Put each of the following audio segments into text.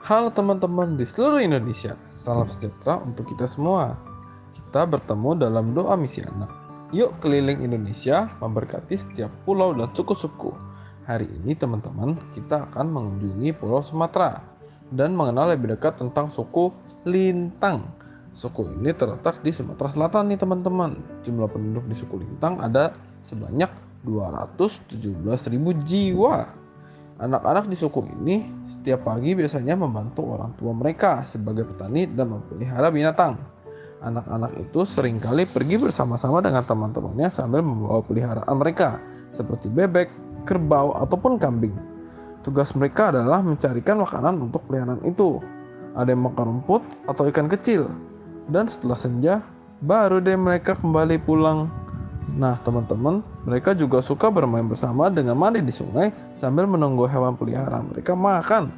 Halo teman-teman di seluruh Indonesia, salam sejahtera untuk kita semua. Kita bertemu dalam doa misi anak. Yuk keliling Indonesia memberkati setiap pulau dan suku-suku. Hari ini teman-teman, kita akan mengunjungi Pulau Sumatera dan mengenal lebih dekat tentang suku Lintang. Suku ini terletak di Sumatera Selatan nih teman-teman. Jumlah penduduk di suku Lintang ada sebanyak 217.000 jiwa. Anak-anak di suku ini setiap pagi biasanya membantu orang tua mereka sebagai petani dan memelihara binatang. Anak-anak itu seringkali pergi bersama-sama dengan teman-temannya sambil membawa peliharaan mereka seperti bebek, kerbau, ataupun kambing. Tugas mereka adalah mencarikan makanan untuk peliharaan itu. Ada yang makan rumput atau ikan kecil. Dan setelah senja, baru deh mereka kembali pulang. Nah teman-teman, mereka juga suka bermain bersama dengan mandi di sungai sambil menunggu hewan peliharaan mereka makan.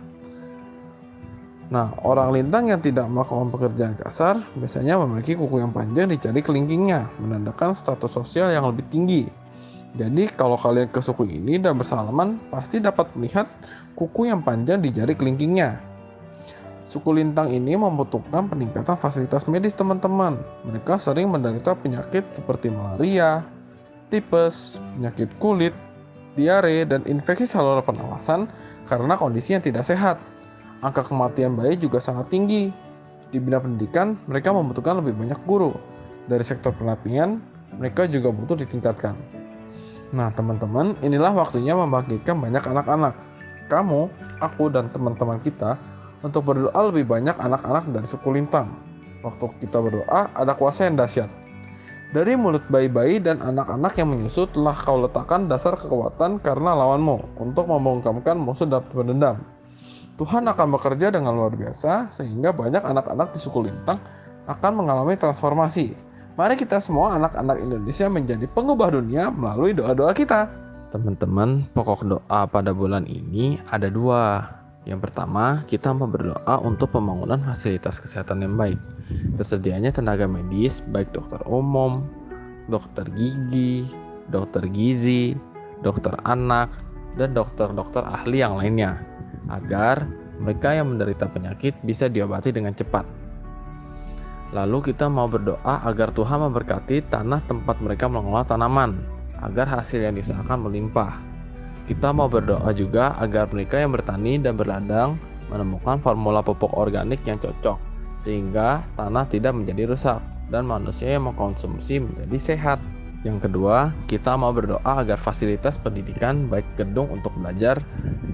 Nah, orang Lintang yang tidak melakukan pekerjaan kasar biasanya memiliki kuku yang panjang di jari kelingkingnya, menandakan status sosial yang lebih tinggi. Jadi kalau kalian ke suku ini dan bersalaman, pasti dapat melihat kuku yang panjang di jari kelingkingnya. Suku Lintang ini membutuhkan peningkatan fasilitas medis teman-teman. Mereka sering menderita penyakit seperti malaria, tipes, penyakit kulit, diare, dan infeksi saluran pernafasan karena kondisi yang tidak sehat. Angka kematian bayi juga sangat tinggi. Di bidang pendidikan, mereka membutuhkan lebih banyak guru. Dari sektor pelatihan, mereka juga butuh ditingkatkan. Nah teman-teman, inilah waktunya membangkitkan banyak anak-anak. Kamu, aku, dan teman-teman kita untuk berdoa lebih banyak anak-anak dari suku Lintang. Waktu kita berdoa, ada kuasa yang dahsyat. Dari mulut bayi-bayi dan anak-anak yang menyusu telah kau letakkan dasar kekuatan karena lawanmu untuk membungkamkan musuh dan pendendam. Tuhan akan bekerja dengan luar biasa sehingga banyak anak-anak di suku Lintang akan mengalami transformasi. Mari kita semua anak-anak Indonesia menjadi pengubah dunia melalui doa-doa kita. Teman-teman, pokok doa pada bulan ini ada dua. Yang pertama, kita mau berdoa untuk pembangunan fasilitas kesehatan yang baik. Tersedianya tenaga medis, baik dokter umum, dokter gigi, dokter gizi, dokter anak, dan dokter-dokter ahli yang lainnya, agar mereka yang menderita penyakit bisa diobati dengan cepat. Lalu kita mau berdoa agar Tuhan memberkati tanah tempat mereka mengolah tanaman, agar hasil yang diusahakan melimpah. Kita mau berdoa juga agar mereka yang bertani dan berladang menemukan formula pupuk organik yang cocok, sehingga tanah tidak menjadi rusak dan manusia yang mengkonsumsi menjadi sehat. Yang kedua, kita mau berdoa agar fasilitas pendidikan baik gedung untuk belajar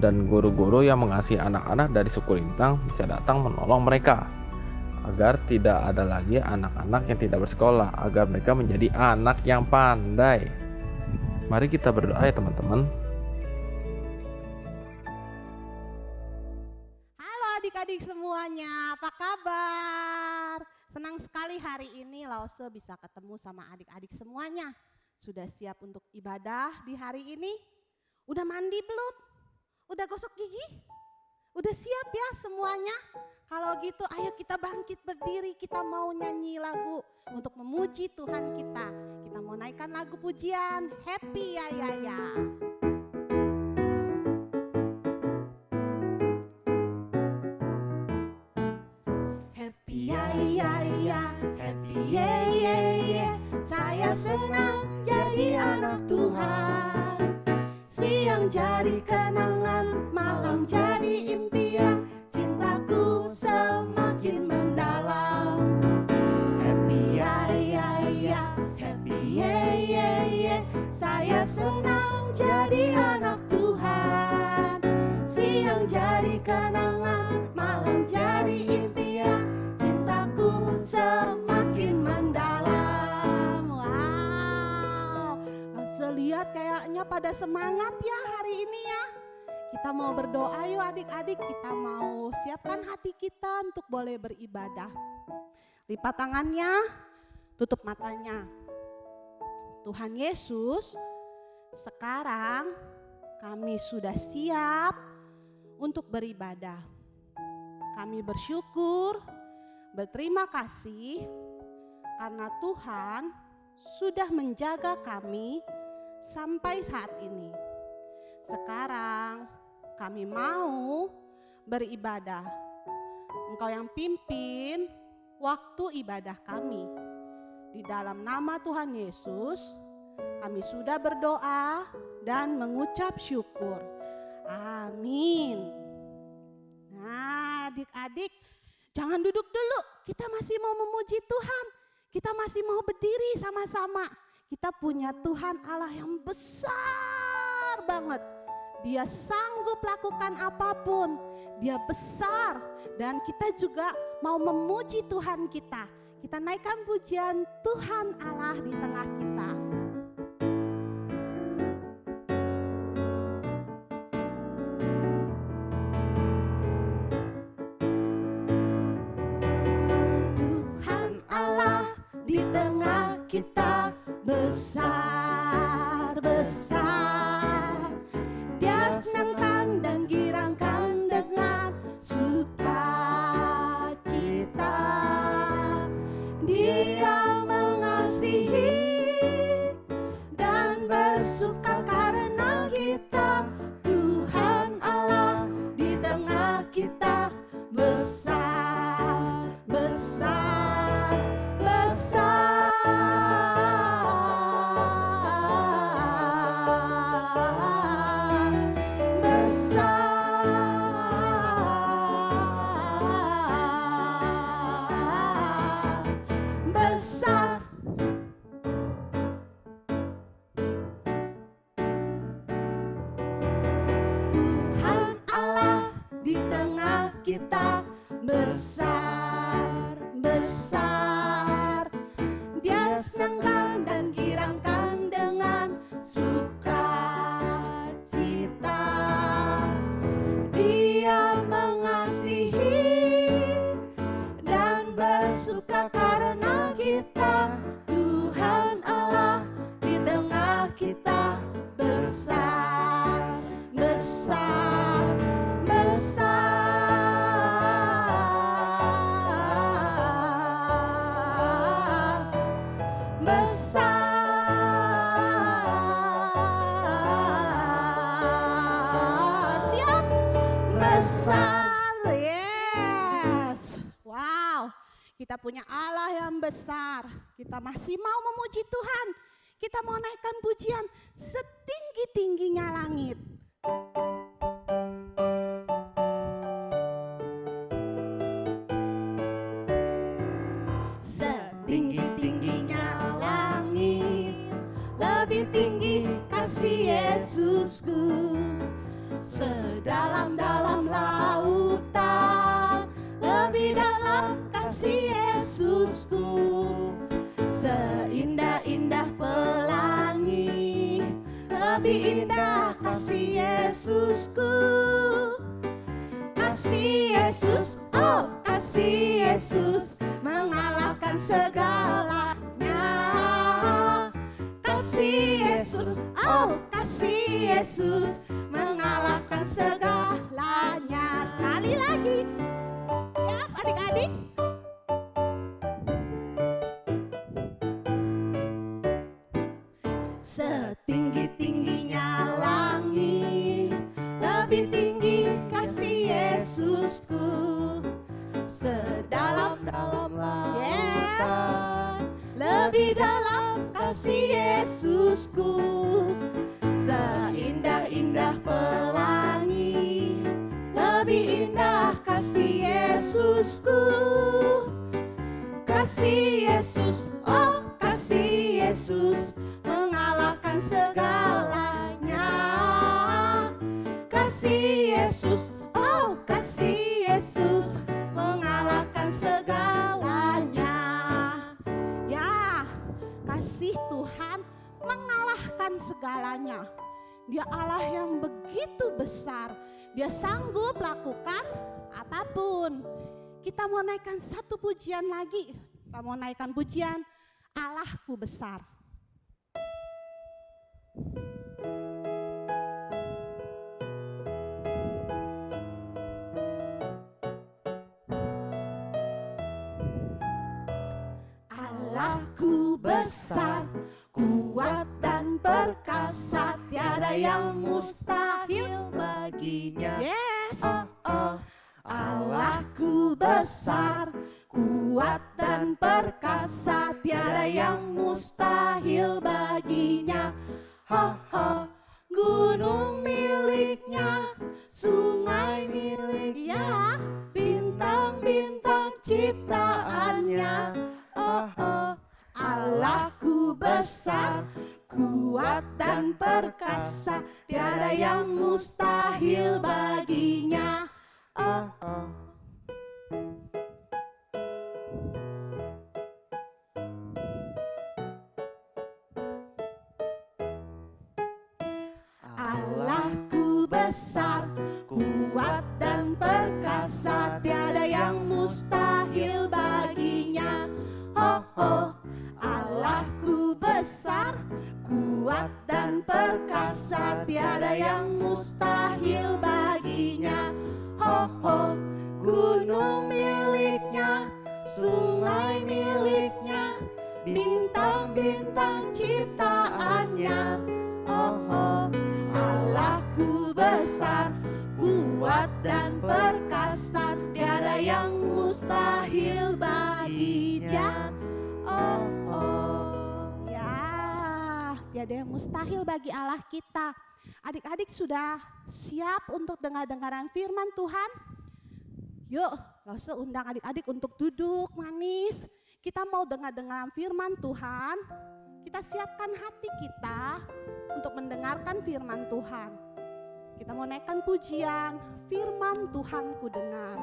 dan guru-guru yang mengasihi anak-anak dari suku Lintang bisa datang menolong mereka, agar tidak ada lagi anak-anak yang tidak bersekolah, agar mereka menjadi anak yang pandai. Mari kita berdoa ya teman-teman. Adik-adik semuanya, apa kabar? Senang sekali hari ini Lause bisa ketemu sama adik-adik semuanya. Sudah siap untuk ibadah di hari ini? Udah mandi belum? Udah gosok gigi? Udah siap ya semuanya? Kalau gitu ayo kita bangkit berdiri, kita mau nyanyi lagu untuk memuji Tuhan kita. Kita mau naikkan lagu pujian, Happy ya ya ya. Happy yeah yeah yeah. Saya senang jadi anak Tuhan. Siang jadi kenangan, malam jadi impian. Cintaku semakin mendalam. Happy ya ya ya, happy yeah yeah yeah. Saya senang jadi anak Tuhan. Siang jadi kenangan, malam jadi impian. Semakin mendalam. Wow, lihat kayaknya pada semangat ya hari ini ya. Kita mau berdoa yuk adik-adik. Kita mau siapkan hati kita untuk boleh beribadah. Lipat tangannya, tutup matanya. Tuhan Yesus, sekarang kami sudah siap untuk beribadah. Kami bersyukur, berterima kasih karena Tuhan sudah menjaga kami sampai saat ini. Sekarang kami mau beribadah Engkau yang pimpin waktu ibadah kami. Di dalam nama Tuhan Yesus, kami sudah berdoa dan mengucap syukur. Amin. Nah, adik-adik, jangan duduk dulu. Kita masih mau memuji Tuhan. Kita masih mau berdiri sama-sama. Kita punya Tuhan Allah yang besar banget. Dia sanggup lakukan apapun. Dia besar. Dan kita juga mau memuji Tuhan kita. Kita naikkan pujian Tuhan Allah di tengah kita. Tuhan Allah di tengah kita besar, besar. Dia senangkan dan girangkan dengan sukacita. Dia mengasihi dan bersuka karena kita. Tuhan Allah di tengah kita besar, besar, besar. Besar, Tuhan Allah di tengah kita besar, besar. Dia senangkan dan girangkan dengan sukacita. Dia mengasihi dan bersuka karena kita. Tuhan Allah di tengah kita besar, besar, besar, besar. Siap? Besar, yes. Wow, kita punya Allah yang besar. Kita masih mau memuji Tuhan. Kita mau naikkan pujian setinggi-tingginya langit. Setinggi-tingginya langit, lebih tinggi kasih Yesusku. Sedalam-dalam lautan, lebih dalam kasih Yesusku. Seindah-indah pelangi, lebih indah kasih Yesusku. Kasih Yesus, oh kasih Yesus, mengalahkan segalanya. Kasih Yesus, oh kasih Yesus, mengalahkan segalanya. Sekali lagi, siap adik-adik? Setinggi-tingginya langit, lebih tinggi kasih Yesusku. Sedalam-dalam lautan, lebih dalam kasih Yesusku. Seindah-indah pelangi, lebih indah kasih Yesusku. Kasih Yesus, oh kasih Yesus, mengalahkan segalanya. Kasih Yesus, oh kasih Yesus, mengalahkan segalanya. Ya, kasih Tuhan mengalahkan segalanya. Dia Allah yang begitu besar. Dia sanggup lakukan apapun. Kita mau naikkan satu pujian lagi. Kita mau naikkan pujian Allahku besar. Allahku besar, kuat dan perkasa, tiada yang mustahil baginya. Yes. Allahku besar. besar, kuat dan perkasa, tiada yang mustahil baginya. Ha ha, gunung miliknya, sungai miliknya, bintang-bintang ciptaannya. Oh oh, Allahku besar, kuat dan perkasa, tiada yang mustahil baginya. Oh oh. Allahku besar, kuat dan perkasa, tiada yang mustahil baginya. Oh oh, Allahku besar, kuat dan perkasa, tiada yang mustahil baginya. Oh oh, gunung miliknya, sungai miliknya, bintang-bintang ciptaannya. Oh oh, Allahku besar, kuat dan perkasa, tiada yang mustahil baginya. Oh oh, ya, tiada yang mustahil bagi Allah kita. Adik-adik sudah siap untuk dengar-dengaran firman Tuhan? Yuk, gak usah undang adik-adik untuk duduk manis. Kita mau dengar-dengaran firman Tuhan. Kita siapkan hati kita untuk mendengarkan firman Tuhan. Kita mau naikkan pujian, firman Tuhan ku dengar.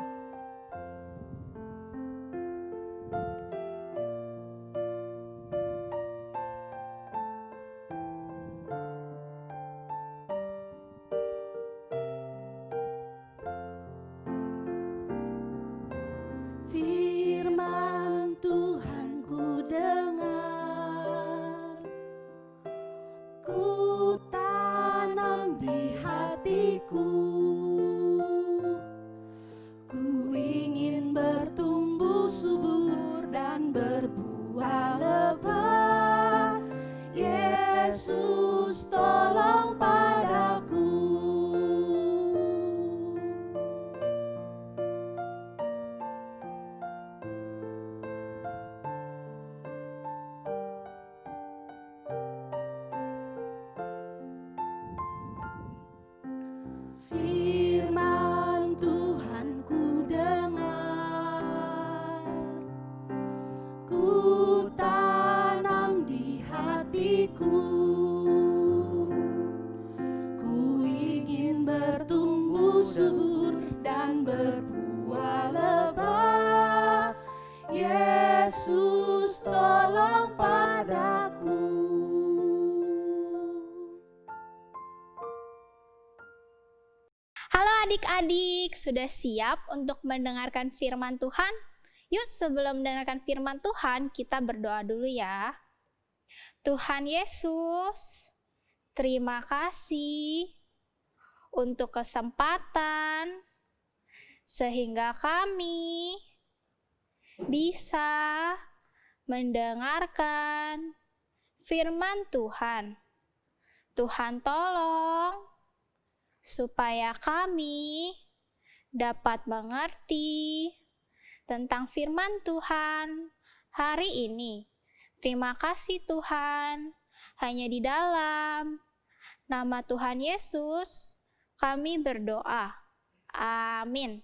Firman Tuhan ku dengar, ku tanam di hatiku, ku ingin bertumbuh subur dan berbuah lebat. Yesus tolong padaku. Firman Tuhan ku dengar, ku tanam di hatiku, ku ingin bertumbuh subur dan berbuah lebat. Yesus tolong padaku. Halo adik-adik, sudah siap untuk mendengarkan firman Tuhan? Yuk sebelum mendengarkan firman Tuhan, kita berdoa dulu ya. Tuhan Yesus, terima kasih untuk kesempatan sehingga kami bisa mendengarkan firman Tuhan. Tuhan tolong supaya kami dapat mengerti tentang firman Tuhan hari ini. Terima kasih Tuhan, hanya di dalam nama Tuhan Yesus kami berdoa. Amin.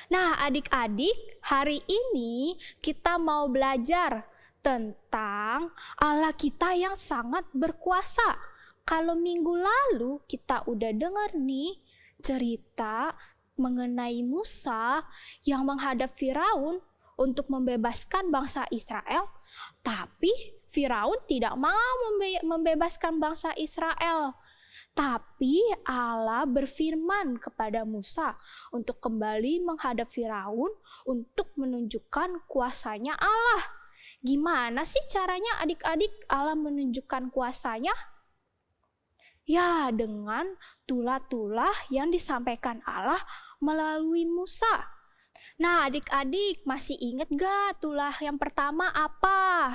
Nah adik-adik, hari ini kita mau belajar tentang Allah kita yang sangat berkuasa. Kalau minggu lalu kita udah dengar nih cerita mengenai Musa yang menghadap Firaun untuk membebaskan bangsa Israel, tapi Firaun tidak mau membebaskan bangsa Israel. Tapi Allah berfirman kepada Musa untuk kembali menghadap Firaun untuk menunjukkan kuasanya Allah. Gimana sih caranya adik-adik Allah menunjukkan kuasanya? Ya, dengan tulah-tulah yang disampaikan Allah melalui Musa. Nah, adik-adik masih ingat gak tulah yang pertama apa?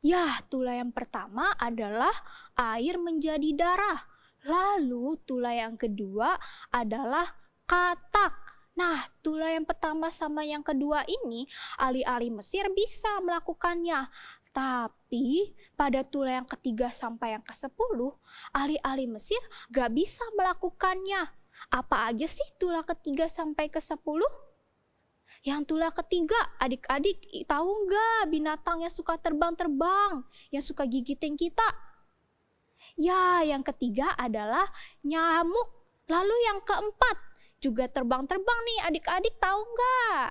Ya, tulah yang pertama adalah air menjadi darah. Lalu tulah yang kedua adalah katak. Nah, tulah yang pertama sama yang kedua ini, ahli-ahli Mesir bisa melakukannya. Tapi pada tulah yang ketiga sampai yang ke-10, ahli-ahli Mesir gak bisa melakukannya. Apa aja sih tulah ketiga sampai ke-10? Yang tulah ketiga, adik-adik tahu nggak binatang yang suka terbang-terbang, yang suka gigitin kita? Ya, yang ketiga adalah nyamuk. Lalu yang keempat, juga terbang-terbang nih adik-adik tahu nggak?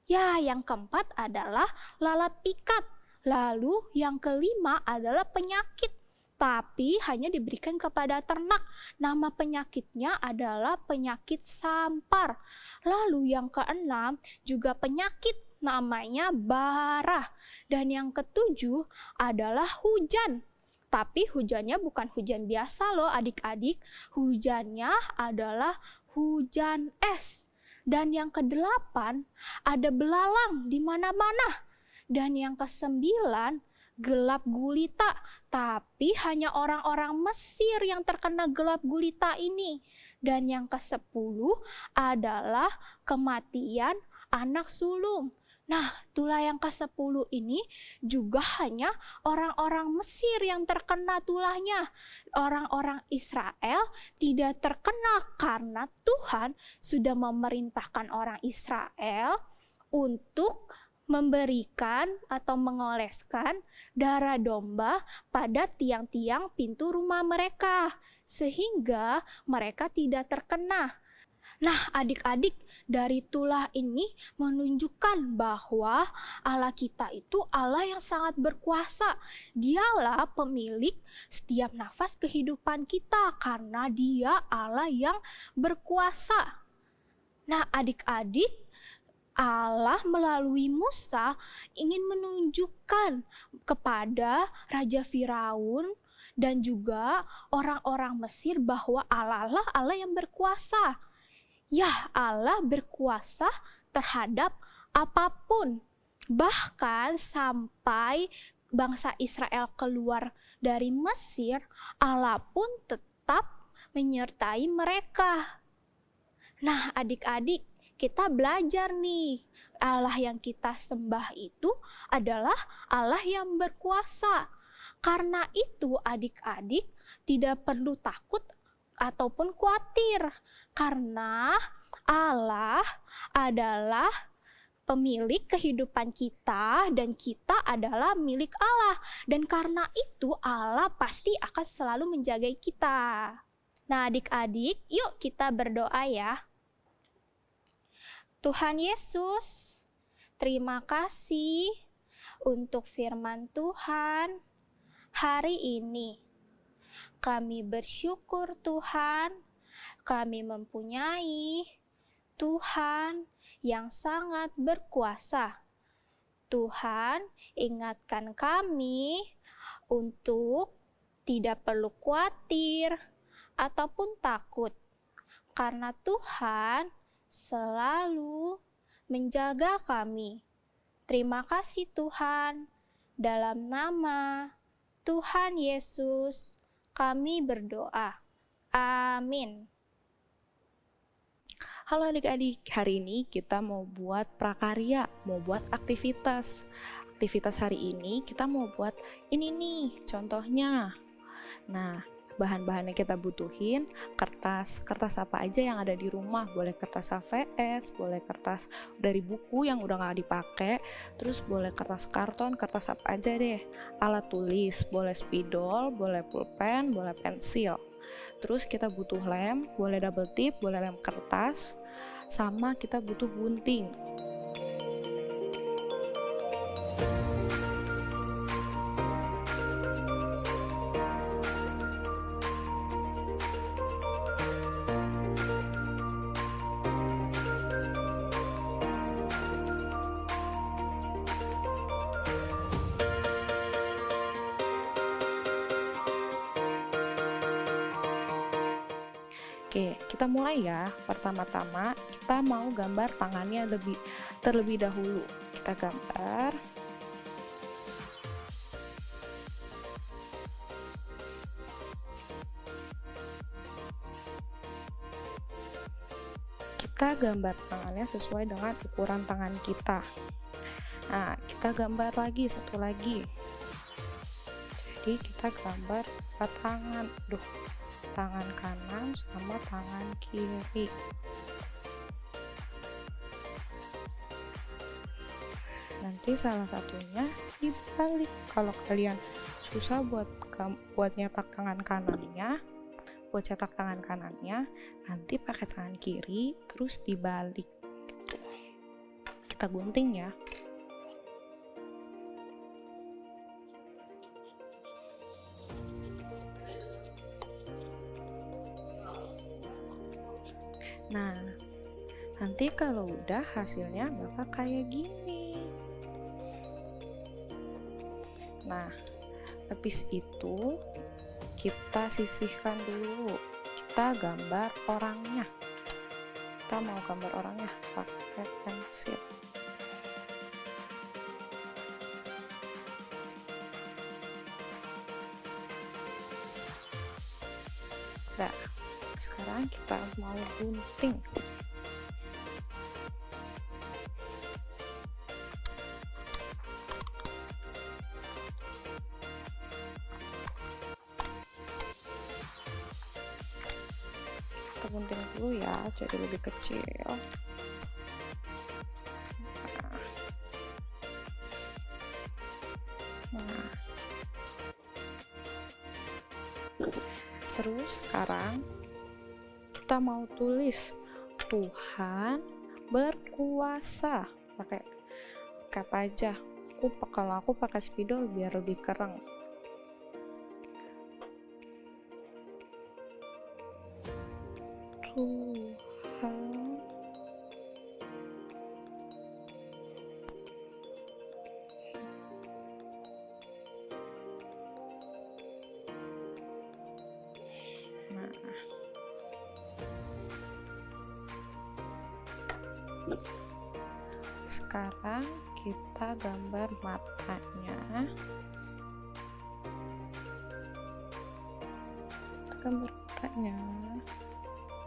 Ya, yang keempat adalah lalat pikat. Lalu yang kelima adalah penyakit, tapi hanya diberikan kepada ternak. Nama penyakitnya adalah penyakit sampar. Lalu yang keenam juga penyakit, namanya bara. Dan yang ketujuh adalah hujan. Tapi hujannya bukan hujan biasa loh adik-adik, hujannya adalah hujan es. Dan yang kedelapan ada belalang di mana-mana. Dan yang kesembilan gelap gulita, tapi hanya orang-orang Mesir yang terkena gelap gulita ini. Dan yang ke-10 adalah kematian anak sulung. Nah, tulah yang ke-10 ini juga hanya orang-orang Mesir yang terkena tulahnya. Orang-orang Israel tidak terkena karena Tuhan sudah memerintahkan orang Israel untuk memberikan atau mengoleskan darah domba pada tiang-tiang pintu rumah mereka, sehingga mereka tidak terkena. Nah, adik-adik, dari tulah ini menunjukkan bahwa Allah kita itu Allah yang sangat berkuasa. Dialah pemilik setiap nafas kehidupan kita karena Dia Allah yang berkuasa. Nah, adik-adik, Allah melalui Musa ingin menunjukkan kepada Raja Firaun dan juga orang-orang Mesir bahwa Allah lah Allah yang berkuasa. Ya, Allah berkuasa terhadap apapun. Bahkan sampai bangsa Israel keluar dari Mesir, Allah pun tetap menyertai mereka. Nah, adik-adik, kita belajar nih, Allah yang kita sembah itu adalah Allah yang berkuasa. Karena itu adik-adik tidak perlu takut ataupun khawatir, karena Allah adalah pemilik kehidupan kita dan kita adalah milik Allah. Dan karena itu Allah pasti akan selalu menjaga kita. Nah, adik-adik, yuk kita berdoa ya. Tuhan Yesus, terima kasih untuk firman Tuhan hari ini. Kami bersyukur Tuhan, kami mempunyai Tuhan yang sangat berkuasa. Tuhan, ingatkan kami untuk tidak perlu khawatir ataupun takut, karena Tuhan selalu menjaga kami. Terima kasih Tuhan, dalam nama Tuhan Yesus kami berdoa. Amin. Halo adik-adik, hari ini kita mau buat prakarya, mau buat aktivitas. Aktivitas hari ini kita mau buat ini nih, contohnya. Nah, bahan-bahan yang kita butuhin, kertas apa aja yang ada di rumah. Boleh kertas HVS, boleh kertas dari buku yang udah gak dipakai, terus boleh kertas karton, kertas apa aja deh. Alat tulis, boleh spidol, boleh pulpen, boleh pensil. Terus kita butuh lem, boleh double tip, boleh lem kertas, sama kita butuh gunting. Oke, kita mulai ya. Pertama-tama kita mau gambar tangannya terlebih dahulu. Kita gambar. kita gambar tangannya sesuai dengan ukuran tangan kita. Nah, kita gambar lagi satu lagi. Jadi kita gambar 4 tangan. Tangan kanan sama tangan kiri. Nanti salah satunya dibalik. Kalau kalian susah buat nyetak tangan kanannya, cetak tangan kanannya, nanti pakai tangan kiri terus dibalik. Kita gunting ya. Nah, nanti kalau udah hasilnya bakal kayak gini. Nah, habis itu kita sisihkan dulu. Kita gambar orangnya. Kita mau gambar orangnya pakai pensil. Nah, sekarang kita mau gunting. Kita gunting dulu ya, jadi lebih kecil. Nah. Terus sekarang kita mau tulis Tuhan berkuasa. Pakai apa aja? Kalau aku pakai spidol biar lebih keren. Tuhan sekarang kita gambar matanya,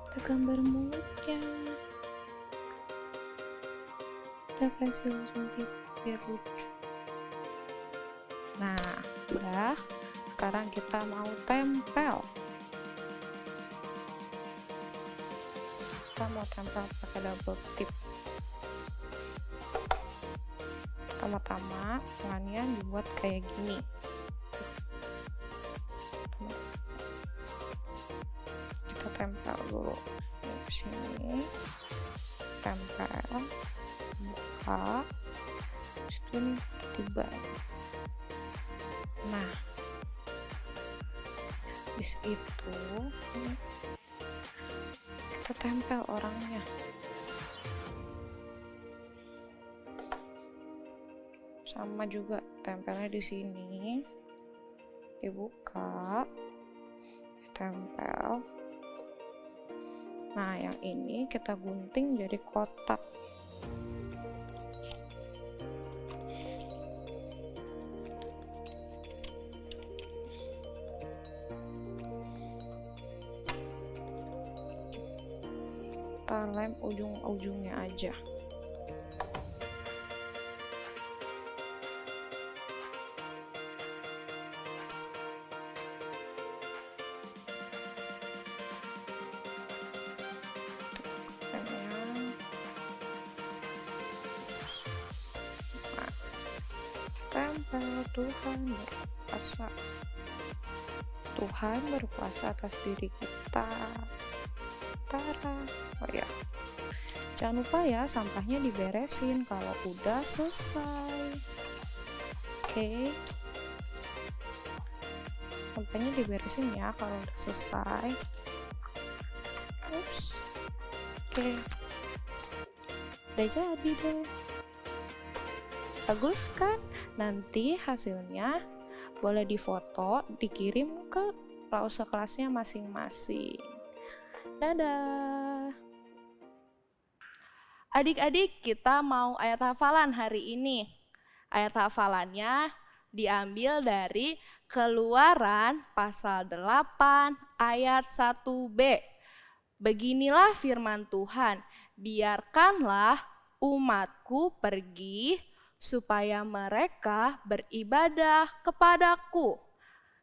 kita gambar mulutnya, kita kasih langsung biar lucu. Nah, udah. Sekarang kita mau tempel. Kita mau tempel pakai double tip. Pertama-tama tangannya dibuat kayak gini. Kita tempel dulu ke sini, tempel, buka, terus ini tiba. Nah, habis itu kita tempel orangnya. Sama juga tempelnya di sini, dibuka, tempel. Nah, yang ini kita gunting jadi kotak. Kita lem ujung-ujungnya aja. Tempel Tuhan berkuasa. Tuhan berkuasa atas diri kita. Tara. Oh ya, jangan lupa ya sampahnya diberesin kalau udah selesai. Oke. Sampahnya diberesin ya kalau udah selesai. Ups. Oke. Udah jadi deh. Bagus kan? Nanti hasilnya boleh difoto, dikirim ke Lause kelasnya masing-masing. Dadah. Adik-adik, kita mau ayat hafalan hari ini. Ayat hafalannya diambil dari Keluaran pasal 8 ayat 1b. Beginilah firman Tuhan, biarkanlah umatku pergi supaya mereka beribadah kepadaku.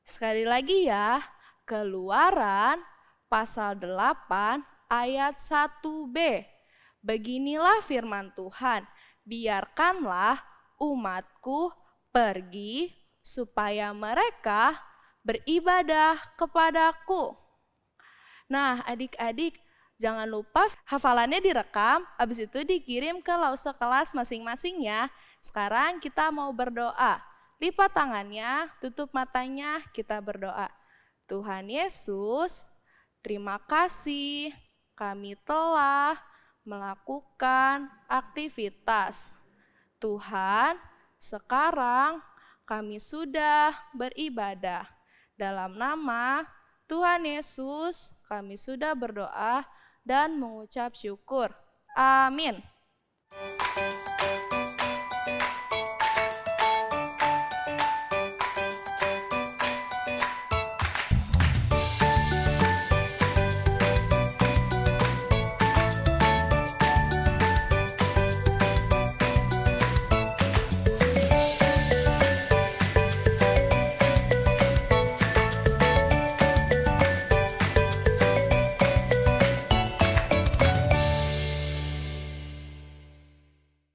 Sekali lagi ya, Keluaran pasal 8 ayat 1b. Beginilah firman Tuhan, biarkanlah umatku pergi supaya mereka beribadah kepadaku. Nah, adik-adik, jangan lupa hafalannya direkam, habis itu dikirim ke lause kelas masing-masing ya. Sekarang kita mau berdoa. Lipat tangannya, tutup matanya, kita berdoa. Tuhan Yesus, terima kasih kami telah melakukan aktivitas. Tuhan, sekarang kami sudah beribadah. Dalam nama Tuhan Yesus, kami sudah berdoa dan mengucap syukur. Amin.